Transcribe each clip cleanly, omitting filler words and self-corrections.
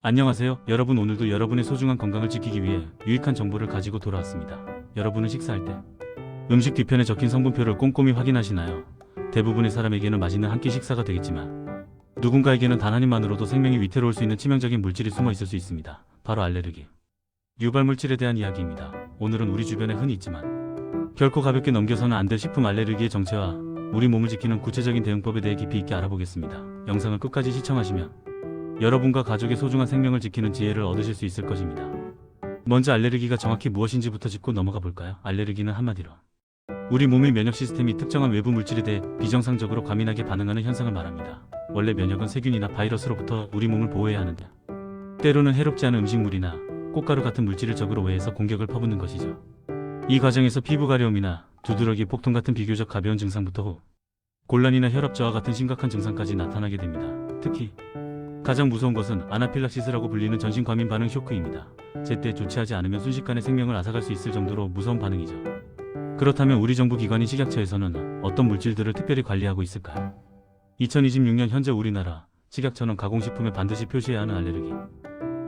안녕하세요. 여러분, 오늘도 여러분의 소중한 건강을 지키기 위해 유익한 정보를 가지고 돌아왔습니다. 여러분은 식사할 때 음식 뒤편에 적힌 성분표를 꼼꼼히 확인하시나요? 대부분의 사람에게는 맛있는 한 끼 식사가 되겠지만 누군가에게는 단 한 입만으로도 생명이 위태로울 수 있는 치명적인 물질이 숨어 있을 수 있습니다. 바로 알레르기. 유발물질에 대한 이야기입니다. 오늘은 우리 주변에 흔히 있지만 결코 가볍게 넘겨서는 안 될 식품 알레르기의 정체와 우리 몸을 지키는 구체적인 대응법에 대해 깊이 있게 알아보겠습니다. 영상을 끝까지 시청하시면 여러분과 가족의 소중한 생명을 지키는 지혜를 얻으실 수 있을 것입니다. 먼저 알레르기가 정확히 무엇인지부터 짚고 넘어가 볼까요? 알레르기는 한마디로 우리 몸의 면역 시스템이 특정한 외부 물질에 대해 비정상적으로 과민하게 반응하는 현상을 말합니다. 원래 면역은 세균이나 바이러스로부터 우리 몸을 보호해야 하는데 때로는 해롭지 않은 음식물이나 꽃가루 같은 물질을 적으로 오해해서 공격을 퍼붓는 것이죠. 이 과정에서 피부 가려움이나 두드러기, 폭통 같은 비교적 가벼운 증상부터 후 곤란이나 혈압 저하 같은 심각한 증상까지 나타나게 됩니다. 특히 가장 무서운 것은 아나필락시스라고 불리는 전신 과민 반응 쇼크입니다. 제때 조치하지 않으면 순식간에 생명을 앗아갈 수 있을 정도로 무서운 반응이죠. 그렇다면 우리 정부 기관인 식약처에서는 어떤 물질들을 특별히 관리하고 있을까요? 2026년 현재 우리나라 식약처는 가공식품에 반드시 표시해야 하는 알레르기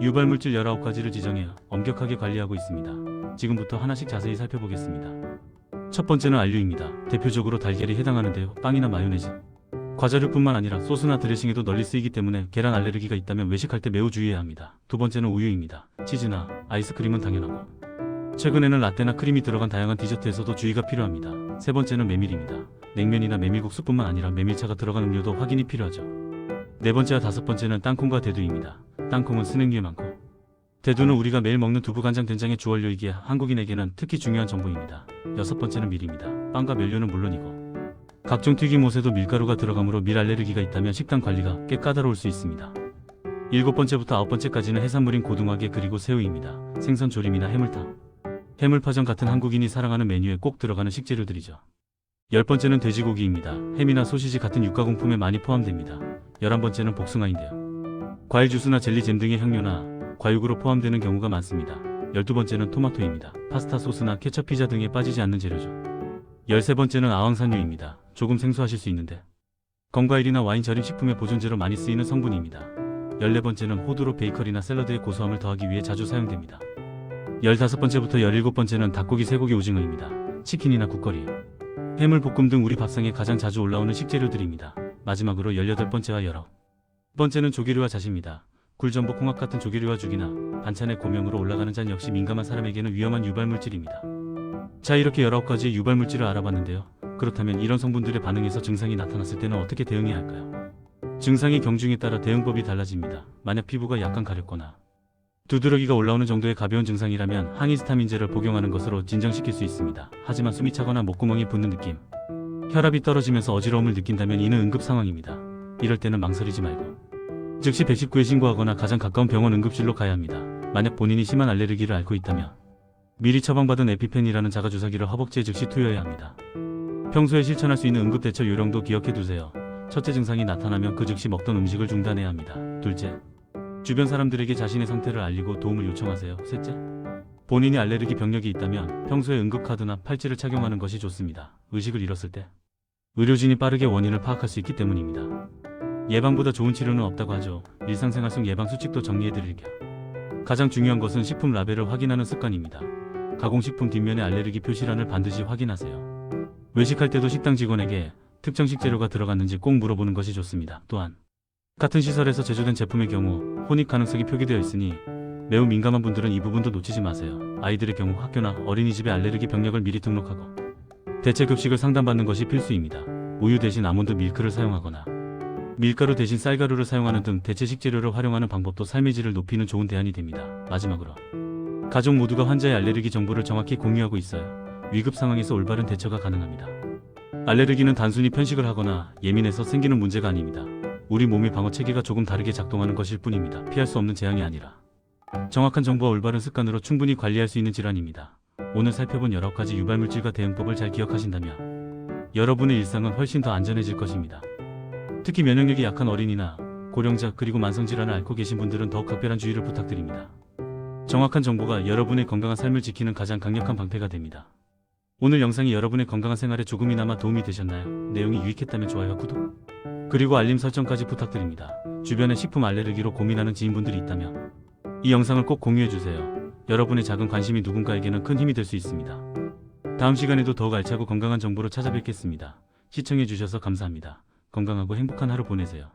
유발물질 19가지를 지정해 엄격하게 관리하고 있습니다. 지금부터 하나씩 자세히 살펴보겠습니다. 첫 번째는 알류입니다. 대표적으로 달걀이 해당하는데요. 빵이나 마요네즈, 과자류뿐만 아니라 소스나 드레싱에도 널리 쓰이기 때문에 계란 알레르기가 있다면 외식할 때 매우 주의해야 합니다. 두 번째는 우유입니다. 치즈나 아이스크림은 당연하고 최근에는 라떼나 크림이 들어간 다양한 디저트에서도 주의가 필요합니다. 세 번째는 메밀입니다. 냉면이나 메밀국수뿐만 아니라 메밀차가 들어간 음료도 확인이 필요하죠. 네 번째와 다섯 번째는 땅콩과 대두입니다. 땅콩은 스낵류에 많고 대두는 우리가 매일 먹는 두부, 간장, 된장의 주원료이기에 한국인에게는 특히 중요한 정보입니다. 여섯 번째는 밀입니다. 빵과 면류는 물론이고 각종 튀김옷에도 밀가루가 들어가므로 밀 알레르기가 있다면 식단 관리가 꽤 까다로울 수 있습니다. 일곱 번째부터 아홉 번째까지는 해산물인 고등어게, 그리고 새우입니다. 생선 조림이나 해물탕, 해물파전 같은 한국인이 사랑하는 메뉴에 꼭 들어가는 식재료들이죠. 열 번째는 돼지고기입니다. 햄이나 소시지 같은 육가공품에 많이 포함됩니다. 11번째는 복숭아인데요. 과일 주스나 젤리, 잼 등의 향료나 과육으로 포함되는 경우가 많습니다. 12번째는 토마토입니다. 파스타 소스나 케첩, 피자 등에 빠지지 않는 재료죠. 13번째는 아황산유입니다. 조금 생소하실 수 있는데 건과일이나 와인, 절임 식품의 보존제로 많이 쓰이는 성분입니다. 14번째는 호두로 베이커리나 샐러드에 고소함을 더하기 위해 자주 사용됩니다. 15번째부터 17번째는 닭고기, 쇠고기, 오징어입니다. 치킨이나 국거리, 해물, 볶음 등 우리 밥상에 가장 자주 올라오는 식재료들입니다. 마지막으로 18번째와 19번째는 조개류와 잣입니다. 굴, 전복, 홍합 같은 조개류와 죽이나 반찬에 고명으로 올라가는 잣 역시 민감한 사람에게는 위험한 유발물질입니다. 자, 이렇게 19가지의 유발물질을 알아봤는데요. 그렇다면 이런 성분들의 반응에서 증상이 나타났을 때는 어떻게 대응해야 할까요? 증상의 경중에 따라 대응법이 달라집니다. 만약 피부가 약간 가렵거나 두드러기가 올라오는 정도의 가벼운 증상이라면 항히스타민제를 복용하는 것으로 진정시킬 수 있습니다. 하지만 숨이 차거나 목구멍이 붓는 느낌, 혈압이 떨어지면서 어지러움을 느낀다면 이는 응급 상황입니다. 이럴 때는 망설이지 말고 즉시 119에 신고하거나 가장 가까운 병원 응급실로 가야 합니다. 만약 본인이 심한 알레르기를 앓고 있다면 미리 처방받은 에피펜이라는 자가주사기를 허벅지에 즉시 투여해야 합니다. 평소에 실천할 수 있는 응급대처 요령도 기억해두세요. 첫째, 증상이 나타나면 그 즉시 먹던 음식을 중단해야 합니다. 둘째, 주변 사람들에게 자신의 상태를 알리고 도움을 요청하세요. 셋째, 본인이 알레르기 병력이 있다면 평소에 응급카드나 팔찌를 착용하는 것이 좋습니다. 의식을 잃었을 때 의료진이 빠르게 원인을 파악할 수 있기 때문입니다. 예방보다 좋은 치료는 없다고 하죠. 일상생활 속 예방 수칙도 정리해드릴게요. 가장 중요한 것은 식품 라벨을 확인하는 습관입니다. 가공식품 뒷면의 알레르기 표시란을 반드시 확인하세요. 외식할 때도 식당 직원에게 특정 식재료가 들어갔는지 꼭 물어보는 것이 좋습니다. 또한 같은 시설에서 제조된 제품의 경우 혼입 가능성이 표기되어 있으니 매우 민감한 분들은 이 부분도 놓치지 마세요. 아이들의 경우 학교나 어린이집에 알레르기 병력을 미리 등록하고 대체 급식을 상담받는 것이 필수입니다. 우유 대신 아몬드 밀크를 사용하거나 밀가루 대신 쌀가루를 사용하는 등 대체 식재료를 활용하는 방법도 삶의 질을 높이는 좋은 대안이 됩니다. 마지막으로 가족 모두가 환자의 알레르기 정보를 정확히 공유하고 있어요. 위급 상황에서 올바른 대처가 가능합니다. 알레르기는 단순히 편식을 하거나 예민해서 생기는 문제가 아닙니다. 우리 몸의 방어 체계가 조금 다르게 작동하는 것일 뿐입니다. 피할 수 없는 재앙이 아니라 정확한 정보와 올바른 습관으로 충분히 관리할 수 있는 질환입니다. 오늘 살펴본 19가지 유발물질과 대응법을 잘 기억하신다면 여러분의 일상은 훨씬 더 안전해질 것입니다. 특히 면역력이 약한 어린이나 고령자, 그리고 만성질환을 앓고 계신 분들은 더욱 각별한 주의를 부탁드립니다. 정확한 정보가 여러분의 건강한 삶을 지키는 가장 강력한 방패가 됩니다. 오늘 영상이 여러분의 건강한 생활에 조금이나마 도움이 되셨나요? 내용이 유익했다면 좋아요와 구독, 그리고 알림 설정까지 부탁드립니다. 주변에 식품 알레르기로 고민하는 지인분들이 있다면 이 영상을 꼭 공유해주세요. 여러분의 작은 관심이 누군가에게는 큰 힘이 될 수 있습니다. 다음 시간에도 더욱 알차고 건강한 정보로 찾아뵙겠습니다. 시청해주셔서 감사합니다. 건강하고 행복한 하루 보내세요.